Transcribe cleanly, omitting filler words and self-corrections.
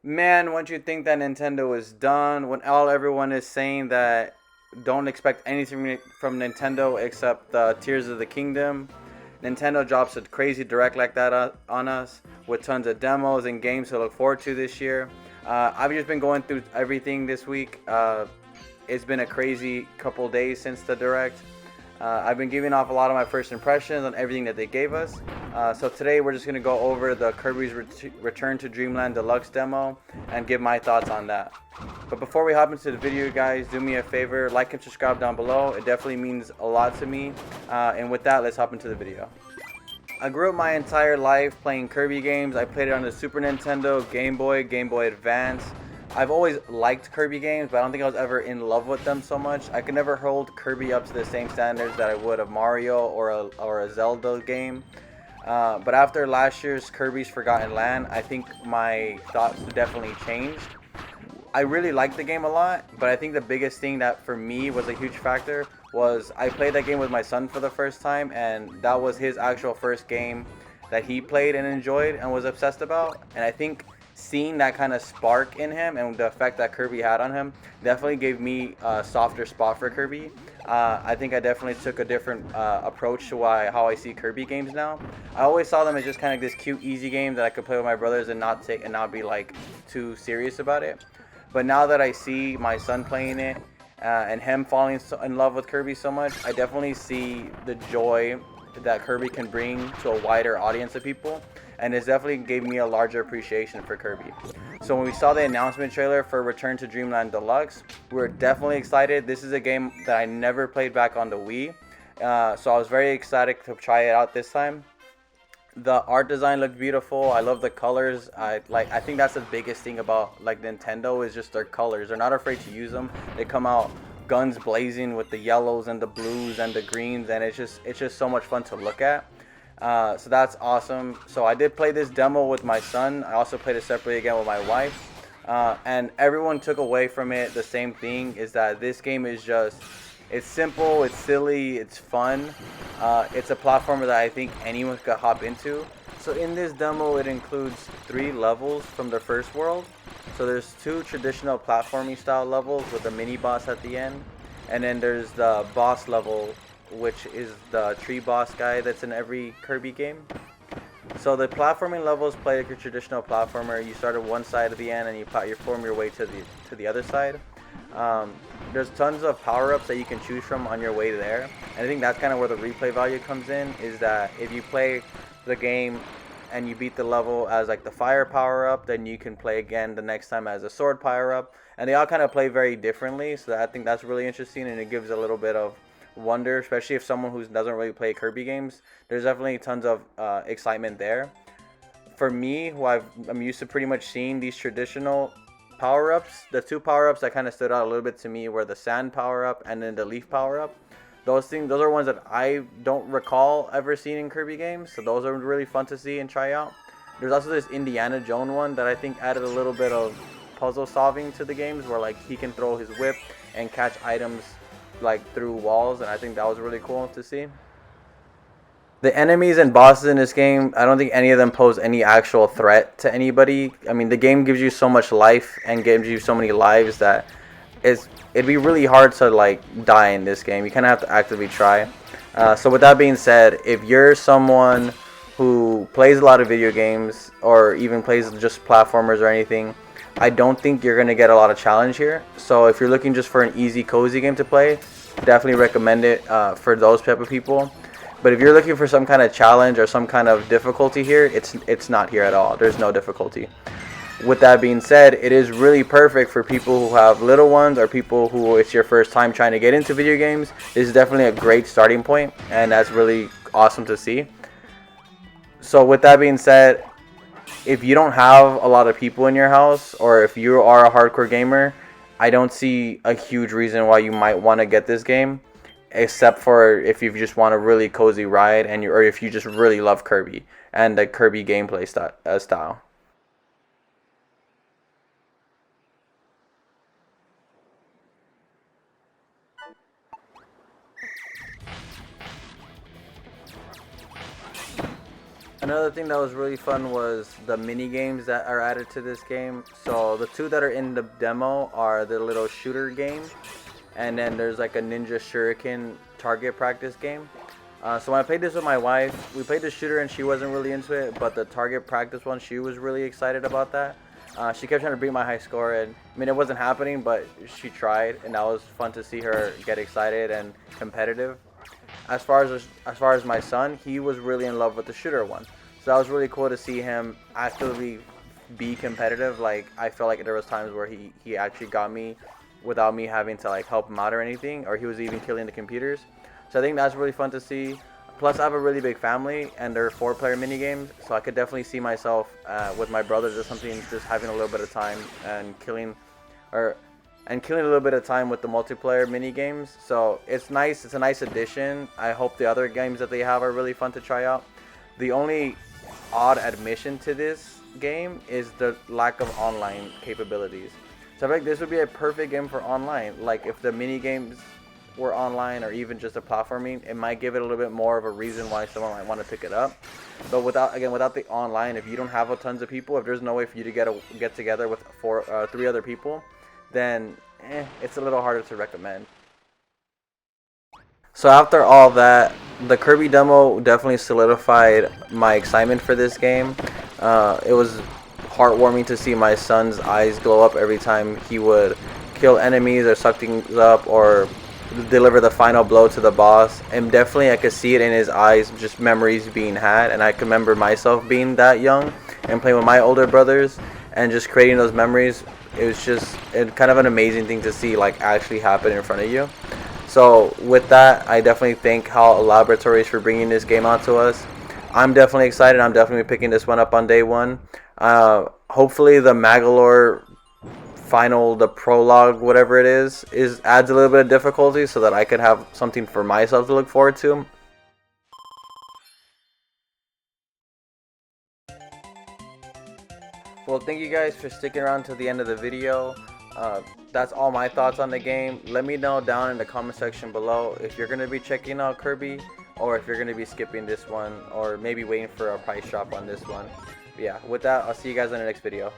Man, once you think that Nintendo is done, when everyone is saying that don't expect anything from Nintendo except the Tears of the Kingdom, Nintendo drops a crazy direct like that on us with tons of demos and games to look forward to this year. I've just been going through everything this week. It's been a crazy couple days since the direct. I've been giving off a lot of my first impressions on everything that they gave us. So today we're just going to go over the Kirby's Return to Dream Land Deluxe demo and give my thoughts on that. But before we hop into the video, guys, do me a favor, like and subscribe down below. It definitely means a lot to me. And with that, let's hop into the video. I grew up my entire life playing Kirby games. I played it on the Super Nintendo, Game Boy Advance. I've always liked Kirby games, but I don't think I was ever in love with them so much. I could never hold Kirby up to the same standards that I would of Mario or a Zelda game. But after last year's Kirby's Forgotten Land, I think my thoughts definitely changed. I really liked the game a lot, but I think the biggest thing that for me was a huge factor was I played that game with my son for the first time, and that was his actual first game that he played and enjoyed and was obsessed about. And I think seeing that kind of spark in him and the effect that Kirby had on him definitely gave me a softer spot for Kirby. I think I definitely took a different approach to how I see Kirby games now. I always saw them as just kind of this cute, easy game that I could play with my brothers and not be like too serious about it. But now that I see my son playing it and him falling in love with Kirby so much, I definitely see the joy that Kirby can bring to a wider audience of people. And it's definitely gave me a larger appreciation for Kirby. So when we saw the announcement trailer for Return to Dream Land Deluxe, we were definitely excited. This is a game that I never played back on the Wii. So I was very excited to try it out this time. The art design looked beautiful. I love the colors. I think that's the biggest thing about like Nintendo is just their colors. They're not afraid to use them. They come out guns blazing with the yellows and the blues and the greens, and it's just so much fun to look at. So that's awesome. So I did play this demo with my son. I also played it separately again with my wife. And everyone took away from it the same thing is that this game is just it's simple, it's silly, it's fun. It's a platformer that I think anyone could hop into. So in this demo, it includes 3 levels from the first world. So there's 2 traditional platforming style levels with a mini boss at the end. And then there's the boss level, which is the tree boss guy that's in every Kirby game. So the platforming levels play like your traditional platformer. You start at one side of the end and you form your way to the other side. There's tons of power-ups that you can choose from on your way there, and I think that's kind of where the replay value comes in, is that if you play the game and you beat the level as like the fire power-up, then you can play again the next time as a sword power-up, and they all kind of play very differently, so I think that's really interesting, and it gives a little bit of wonder, especially if someone who doesn't really play Kirby games. There's definitely tons of excitement there. For me, I'm used to pretty much seeing these traditional power-ups, the 2 power-ups that kind of stood out a little bit to me were the sand power-up and then the leaf power-up. Those are ones that I don't recall ever seeing in Kirby games, so those are really fun to see and try out. There's also this Indiana Jones one that I think added a little bit of puzzle solving to the games, where like he can throw his whip and catch items like through walls, and I think that was really cool to see. The enemies and bosses in this game, I don't think any of them pose any actual threat to anybody. I mean, the game gives you so much life and gives you so many lives that it'd be really hard to like die in this game. You kind of have to actively try. So with that being said, if you're someone who plays a lot of video games or even plays just platformers or anything, I don't think you're going to get a lot of challenge here. So if you're looking just for an easy, cozy game to play, definitely recommend it for those type of people. But if you're looking for some kind of challenge or some kind of difficulty here, it's not here at all. There's no difficulty. With that being said, it is really perfect for people who have little ones or people who it's your first time trying to get into video games. This is definitely a great starting point, and that's really awesome to see. So with that being said, if you don't have a lot of people in your house, or if you are a hardcore gamer, I don't see a huge reason why you might want to get this game, except for if you just want a really cozy ride or if you just really love Kirby and the Kirby gameplay style. Another thing that was really fun was the mini games that are added to this game. So the two that are in the demo are the little shooter game, and then there's like a ninja shuriken target practice game. So when I played this with my wife, we played the shooter and she wasn't really into it, but the target practice one, she was really excited about that. She kept trying to beat my high score, and I mean it wasn't happening, but she tried, and that was fun to see her get excited and competitive. As far as my son, he was really in love with the shooter one, so that was really cool to see him actively be competitive. Like I felt like there was times where he actually got me without me having to like help him out or anything, or he was even killing the computers. So I think that's really fun to see. Plus, I have a really big family, and they're 4-player mini games, so I could definitely see myself with my brothers or something, just having a little bit of time and killing a little bit of time with the multiplayer mini games. So it's nice. It's a nice addition. I hope the other games that they have are really fun to try out. The only odd admission to this game is the lack of online capabilities. So I feel like this would be a perfect game for online. Like if the mini games were online, or even just a platforming, it might give it a little bit more of a reason why someone might want to pick it up. But without the online, if you don't have tons of people, if there's no way for you to get together with 3 other people, then it's a little harder to recommend. So after all that, the Kirby demo definitely solidified my excitement for this game. It was heartwarming to see my son's eyes glow up every time he would kill enemies or suck things up or deliver the final blow to the boss. And definitely I could see it in his eyes, just memories being had. And I can remember myself being that young and playing with my older brothers and just creating those memories. It was just kind of an amazing thing to see like actually happen in front of you. So with that, I definitely thank HAL Laboratories for bringing this game out to us. I'm definitely excited. I'm definitely picking this one up on day one. Hopefully the Magalore final, the prologue, whatever it is adds a little bit of difficulty so that I could have something for myself to look forward to. Well, thank you guys for sticking around to the end of the video. That's all my thoughts on the game. Let me know down in the comment section below if you're going to be checking out Kirby, or if you're going to be skipping this one, or maybe waiting for a price drop on this one. But yeah, with that, I'll see you guys in the next video.